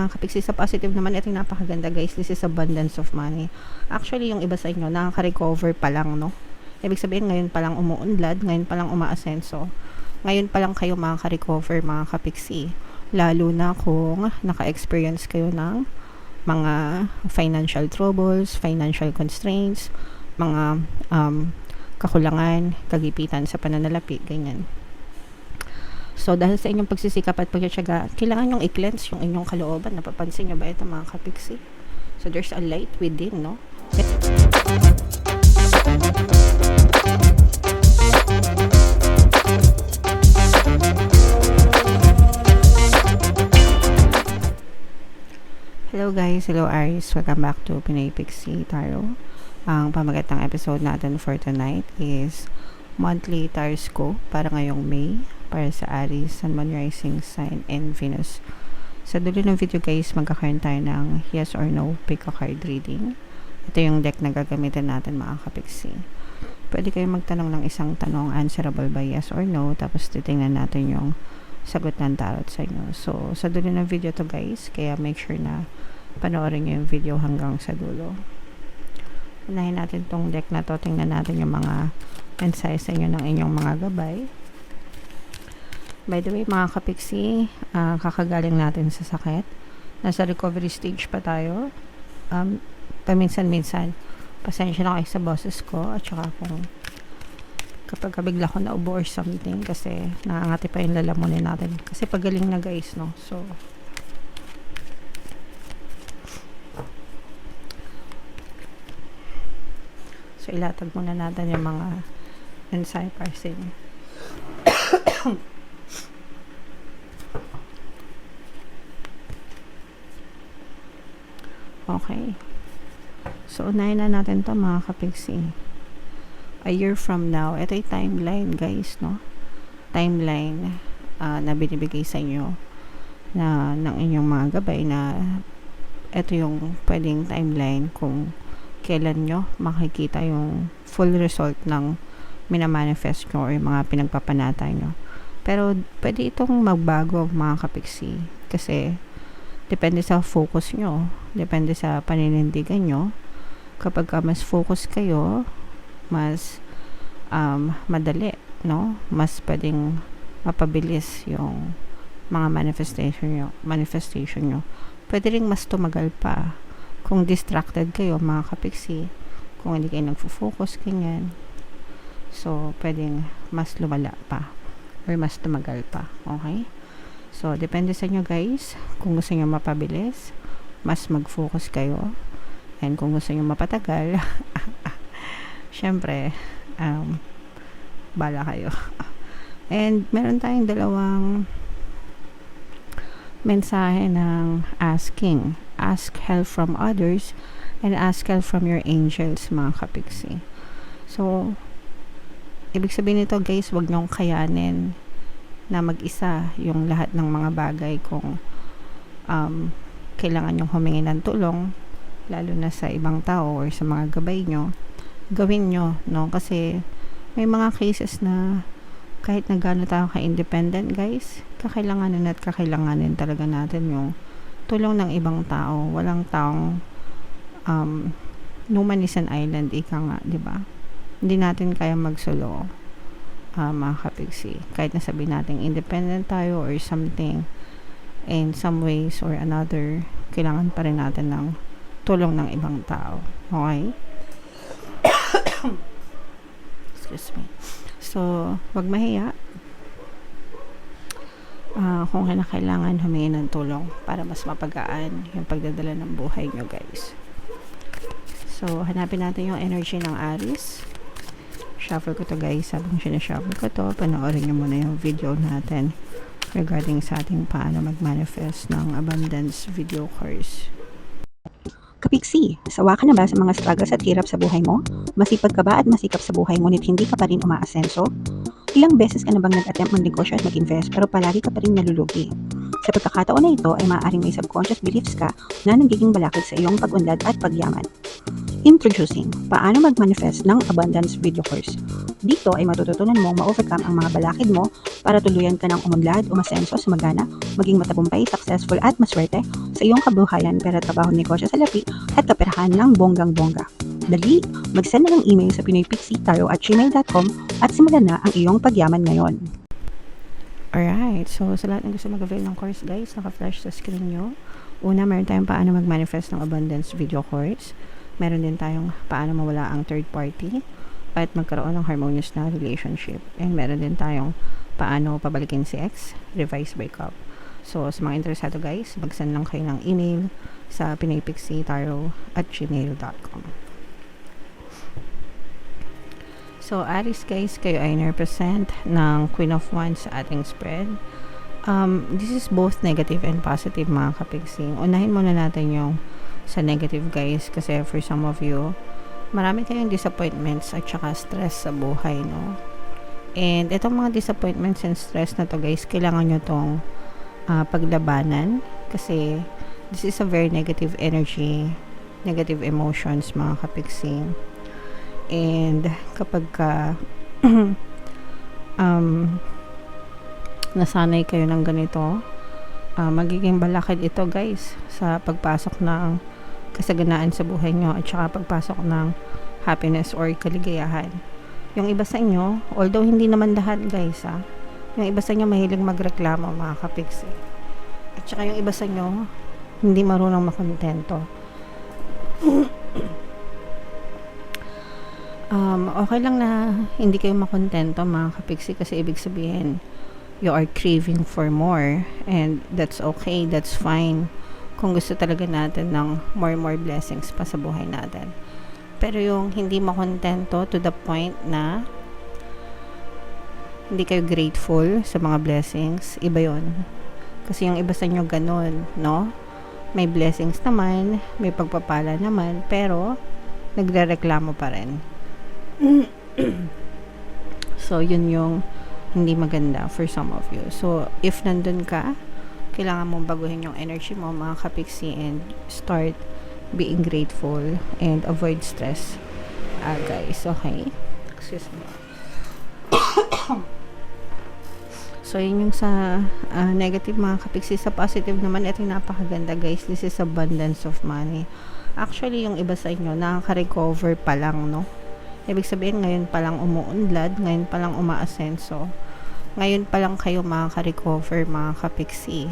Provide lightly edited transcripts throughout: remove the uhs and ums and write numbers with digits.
Mga kapiksi, sa positive naman, ito yung napakaganda guys. This is abundance of money. Actually, yung iba sa inyo, nakaka-recover pa lang, no? Ibig sabihin, ngayon pa lang umuunlad, ngayon pa lang umaasenso. Ngayon pa lang kayo makaka-recover, mga kapiksi. Lalo na kung naka-experience kayo ng mga financial troubles, financial constraints, mga kakulangan, kagipitan sa pananalapi, ganyan. So, dahil sa inyong pagsisikap at pagtsatsaga, kailangan nyong i-cleanse yung inyong kalooban. Napapansin nyo ba ito, mga kapiksi? So, there's a light within, no? Hello guys, hello Aries. Welcome back to Pinay Pixie Tarot. Ang pamagat ng episode natin for tonight is monthly tarot para ngayong May, para sa Aries, Sun, Moon, Rising Sign, and Venus. Sa dulo ng video guys, magkakaroon tayo ng yes or no pick a card reading. Ito yung deck na gagamitin natin, mga kapiksi. Pwede kayo magtanong ng isang tanong, answerable by yes or no, tapos titingnan natin yung sagot ng tarot sa inyo. So, sa dulo ng video to guys, kaya make sure na panoorin nyo yung video hanggang sa dulo. Unahin natin tong deck na to, tingnan natin yung mga mensahe sa inyo ng inyong mga gabay. By the way, mga kapiksi, kakagaling natin sa sakit. Nasa recovery stage pa tayo. Paminsan-minsan, pasensya na kayo sa boses ko at saka kung kapag bigla ko naubo or something kasi nakangati pa yung lalamunin natin. Kasi pagaling na guys, no? So ilatag muna natin yung mga mensahe para sa inyo. Okay. So, unahin na natin to, mga kapiksi. A year from now, ito yung timeline, guys, no? Timeline na binibigay sa inyo ng inyong mga gabay na ito yung pwedeng timeline kung kailan nyo makikita yung full result ng minamanifest nyo or yung mga pinagpapanatay nyo. Pero, pwede itong magbago, mga kapiksi. Kasi, depende sa focus nyo. Depende sa paninindigan nyo. Kapag mas focus kayo, mas madali, no? Mas pwedeng mapabilis yung mga manifestation nyo. Pwede rin mas tumagal pa. Kung distracted kayo, mga kapiksi, kung hindi kayo nagfo-focus, ganyan. So, pwedeng mas lumala pa. Or mas tumagal pa. Okay? So, depende sa inyo guys. Kung gusto nyo mapabilis, mas mag-focus kayo. And kung gusto nyo mapatagal, syempre, bala kayo. And meron tayong dalawang mensahe ng asking. Ask help from others and ask help from your angels, mga kapiksi. So, ibig sabihin nito guys, wag nyong kayanin na mag-isa yung lahat ng mga bagay kung kailangan nyong humingi ng tulong, lalo na sa ibang tao or sa mga gabay nyo, gawin nyo, no? Kasi may mga cases na kahit na gaano tayo ka-independent guys, kakailanganin talaga natin yung tulong ng ibang tao. Walang taong no man is an island, ika nga, diba? Hindi natin kaya magsolo, mga kapiksi. Kahit na sabihin natin independent tayo or something, in some ways or another, kailangan pa rin natin ng tulong ng ibang tao. Okay? Excuse me. So, wag mahiya. Kung kailangan humingi ng tulong para mas mapagaan yung pagdadala ng buhay nyo, guys. So, hanapin natin yung energy ng Aries. Shuffle ko to guys. Habang sinashuffle ko to, panoorin nyo muna yung video natin regarding sa ating paano mag-manifest ng abundance video course. Kapiksi, sawa ka na ba sa mga struggles at hirap sa buhay mo? Masipag ka ba at masikap sa buhay ngunit hindi ka pa rin umaasenso? Ilang beses ka na bang nag-attempt mag-negosyo at mag-invest pero palagi ka pa rin nalulugi? Sa pagkakataon na ito ay maaaring may subconscious beliefs ka na nagiging balakid sa iyong pag-unlad at pagyaman. Introducing, paano mag-manifest ng abundance video course. Dito ay matututunan mong ma-overcome ang mga balakid mo para tuluyan ka ng umunlad, umasenso, sumagana, maging matagumpay, successful at maswerte sa iyong kabuhayan, pera, trabaho, negosyo, salapi at kaperahan ng bonggang-bongga. Dali, mag-send na ng email sa pinoypixie@gmail.com at simulan na ang iyong pagyaman ngayon. Alright, so sa lahat ng gusto mag-avail ng course guys, naka-flash sa screen nyo. Una, meron tayong paano mag-manifest ng abundance video course. Meron din tayong paano mawala ang third party at magkaroon ng harmonious na relationship. And meron din tayong paano pabalikin si ex, revise breakup. So, sa mga interesado guys, mag-send lang kayo ng email sa pinoypixie@gmail.com. So, Aries guys, kayo ay represent ng Queen of Wands sa ating spread. This is both negative and positive mga kapigsing. Unahin muna natin yung sa negative guys kasi for some of you, marami kayong disappointments at saka stress sa buhay, no? And itong mga disappointments and stress na to guys, kailangan nyo tong paglabanan kasi this is a very negative energy, negative emotions mga kapigsing. And kapag ka nasanay kayo ng ganito, magiging balakid ito guys sa pagpasok ng kasaganaan sa buhay nyo at saka pagpasok ng happiness or kaligayahan. Yung iba sa inyo, although hindi naman lahat guys yung iba sa inyo mahilig magreklamo mga kapiksi. At saka yung iba sa inyo, hindi marunong makontento. Okay lang na hindi kayo makontento mga kapiksi kasi ibig sabihin you are craving for more and that's okay, that's fine kung gusto talaga natin ng more blessings pa sa buhay natin. Pero yung hindi makontento to the point na hindi kayo grateful sa mga blessings, iba yon. Kasi yung iba sa inyo ganun, no? May blessings naman, may pagpapala naman, pero nagrereklamo pa rin. So, yun yung hindi maganda for some of you. So, if nandun ka, kailangan mong baguhin yung energy mo mga kapiksi and start being grateful and avoid stress guys, okay? Excuse me. So, yun yung sa negative mga kapiksi. Sa positive naman, ito yung napakaganda guys. This is abundance of money. Actually, yung iba sa inyo, nakaka-recover pa lang, no? Ibig sabihin, ngayon pa lang umuunlad, ngayon pa lang umaasenso. Ngayon pa lang kayo makaka-recover mga kapiksi.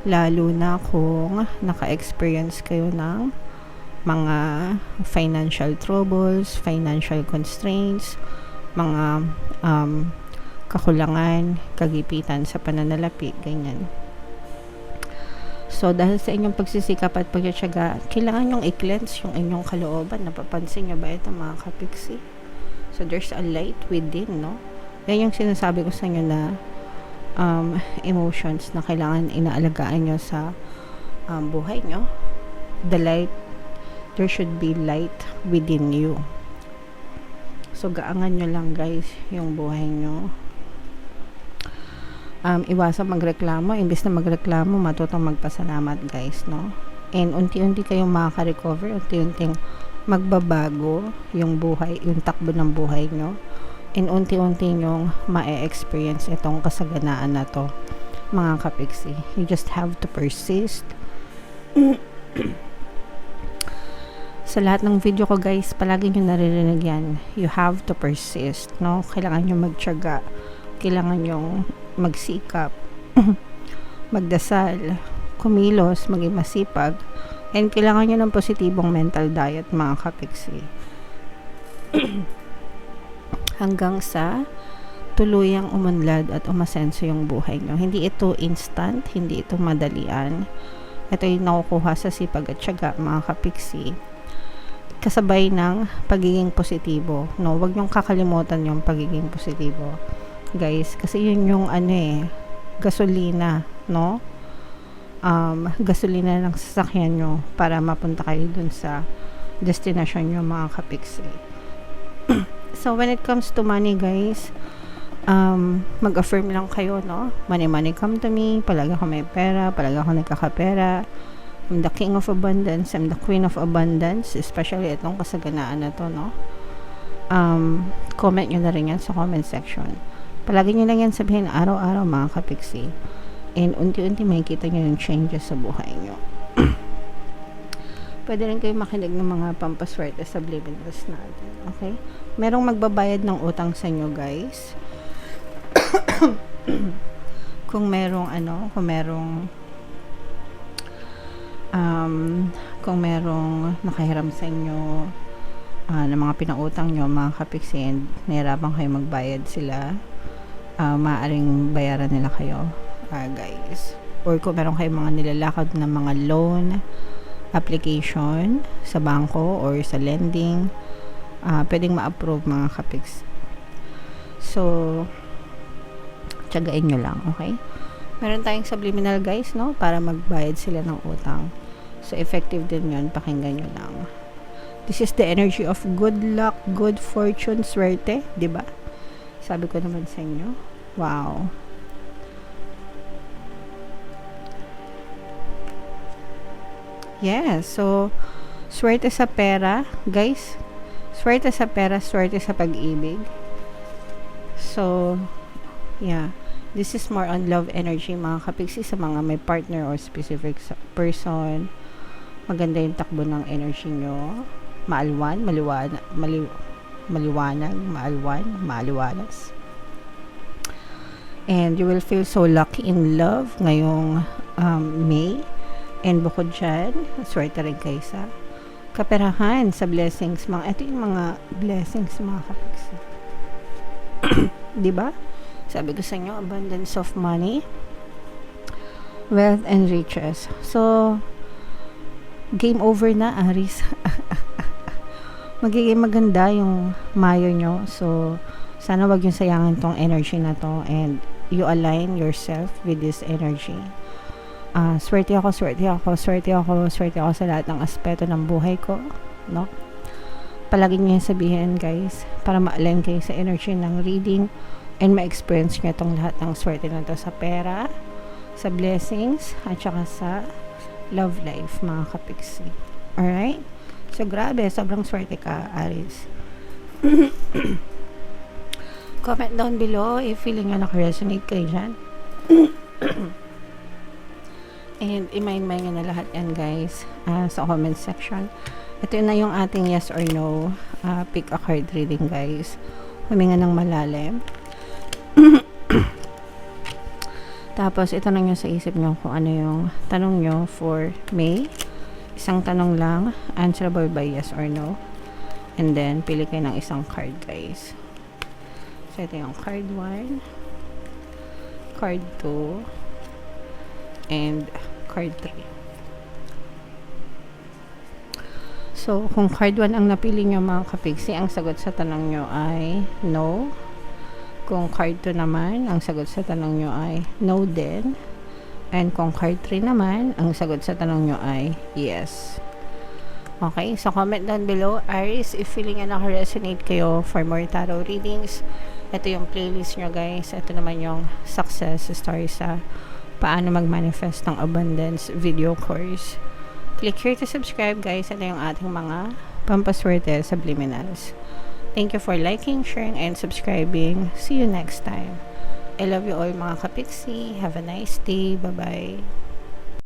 Lalo na kung naka-experience kayo ng mga financial troubles, financial constraints, mga kakulangan, kagipitan sa pananalapi, ganyan. So, dahil sa inyong pagsisikap at pagtsatsaga, kailangan yung i-cleanse yung inyong kalooban. Napapansin nyo ba ito mga kapiksi? So, there's a light within, no? Yan yung sinasabi ko sa inyo na emotions na kailangan inaalagaan nyo sa buhay nyo. The light, there should be light within you. So, gaangan nyo lang guys yung buhay nyo. Iwasan magreklamo. Imbis na magreklamo, matutong magpasalamat guys, no? And unti-unti kayong makaka-recover, unti-unting magbabago yung buhay, yung takbo ng buhay nyo. And unti-unti nyong ma-experience itong kasaganaan na to mga kapiksi. You just have to persist. Sa lahat ng video ko guys, palagi nyo naririnig yan. You have to persist, no? Kailangan nyo magtiyaga. Kailangan nyo magsikap. Magdasal. Kumilos. Maging masipag. And kailangan nyo ng positibong mental diet mga kapiksi. Hanggang sa tuluyang umunlad at umasenso yung buhay nyo. Hindi ito instant, hindi ito madalian. Ito yung nakukuha sa sipag at tiyaga mga kapiksi. Kasabay ng pagiging positibo. No, wag nyong kakalimutan yung pagiging positibo. Guys, kasi yun yung gasolina, no? Gasolina ng sasakyan nyo para mapunta kayo dun sa destination nyo mga kapiksi. So, when it comes to money, guys, mag-affirm lang kayo, no? Money, come to me. Palagi ako may pera. Palagi ako nagkakapera. I'm the king of abundance. I'm the queen of abundance. Especially itong kasaganaan na to, no? comment nyo na rin yan sa comment section. Palagi nyo lang yan sabihin araw-araw mga kapiksi. And unti-unti makikita nyo yung changes sa buhay nyo. Pwede rin kayo makinig ng mga pampaswerte sa subliminals natin. Okay? Merong magbabayad ng utang sa inyo, guys. kung merong nakahiram sa inyo ng mga pinautang nyo, mga kapiksi, and nahirapan kayo magbayad sila, maaaring bayaran nila kayo, guys. Or kung meron kayong mga nilalakad na mga loan application sa bangko or sa lending, pwedeng ma-approve, mga kapiksi. So, tiyagain nyo lang, okay? Meron tayong subliminal, guys, no? Para magbayad sila ng utang. So, effective din yun. Pakinggan nyo lang. This is the energy of good luck, good fortune, swerte. Diba? Sabi ko naman sa inyo. Wow. Yes. So, swerte sa pera. Guys, swerte sa pera, swerte sa pag-ibig. So, yeah. This is more on love energy, mga kapiksi, sa mga may partner or specific person. Maganda yung takbo ng energy nyo. Maalwan, maliwanag, maaliwalas. And you will feel so lucky in love ngayong May. And bukod dyan, swerte rin kayo sa kaperahan, sa blessings. Ito yung mga blessings, mga kapiksi. Diba? Sabi ko sa inyo, abundance of money, wealth, and riches. So, game over na, Aries. Magiging maganda yung Mayo nyo. So, sana wag yung sayangin tong energy na to, and you align yourself with this energy. Swerte ako sa lahat ng aspeto ng buhay ko, no? Palagi niyo sabihin, guys, para ma-align kayo sa energy ng reading and ma-experience nyo itong lahat ng swerte na to sa pera, sa blessings, at saka sa love life, mga kapiksi. Alright? So, grabe, sobrang swerte ka, Aries. Comment down below if feeling nyo naka-resonate kayo dyan. And i-mind nyo na lahat yan, guys, sa comment section. Ito na yung ating yes or no pick a card reading, guys. Huminga ng malalim. Tapos, itanong nyo sa isip nyo kung ano yung tanong nyo for May. Isang tanong lang, answerable by yes or no. And then, pili kayo ng isang card, guys. So, ito yung card 1, card 2, and card 3. So, kung card 1 ang napili nyo, mga kapiksi, ang sagot sa tanong nyo ay no. Kung card 2 naman, ang sagot sa tanong nyo ay no din. And kung card 3 naman, ang sagot sa tanong nyo ay yes. Okay, so comment down below, Aries, if feeling na naka-resonate kayo for more tarot readings. Ito yung playlist nyo, guys. Ito naman yung success story sa paano mag-manifest ng abundance video course. Click here to subscribe, guys. Ito yung ating mga pampaswerte subliminals. Thank you for liking, sharing, and subscribing. See you next time. I love you all, mga kapiksi. Have a nice day. Bye-bye.